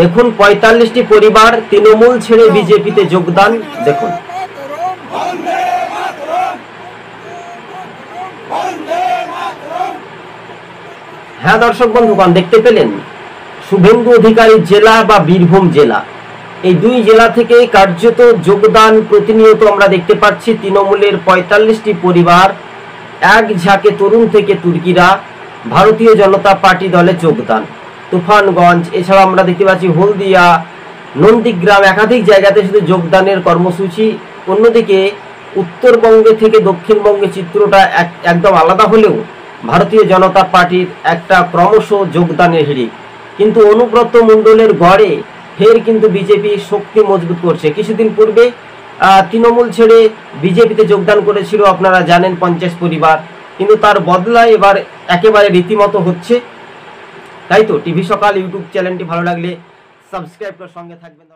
দেখুন ৪৫টি পরিবার তৃণমূল ছেড়ে বিজেপিতে যোগদান। দেখুন হ্যাঁ দর্শক বন্ধুগণ, দেখতে পেলেন শুভেন্দু অধিকারী জেলা বা বীরভূম জেলা, এই দুই জেলা থেকে কার্যত যোগদান প্রতিনিয়ত আমরা দেখতে পাচ্ছি। তৃণমূলের ৪৫টি পরিবার এক ঝাঁকে তরুণ থেকে তুর্কিরা ভারতীয় জনতা পার্টি দলে যোগদান। তুফানগঞ্জ এছাড়া আমরা দেখতে পাচ্ছি হলদিয়া, নন্দীগ্রাম, একাধিক জায়গাতে শুধু যোগদানের কর্মসূচি। অন্যদিকে উত্তরবঙ্গে থেকে দক্ষিণবঙ্গে চিত্রটা একদম আলাদা হলেও ভারতীয় জনতা পার্টির একটা ক্রমশ যোগদানের হিড়িক। কিন্তু অনুব্রত মণ্ডলের গড়ে ফের কিন্তু বিজেপি শক্তি মজবুত করছে। কিছুদিন পূর্বে তৃণমূল ছেড়ে বিজেপিতে যোগদান করেছিল আপনারা জানেন ৫০ পরিবার, কিন্তু তার বদলায় এবার একেবারে রীতিমতো হচ্ছে। তাই তো টিভি সকাল ইউটিউব চ্যানেলটি ভালো লাগলে সাবস্ক্রাইব করে সঙ্গে থাকবেন।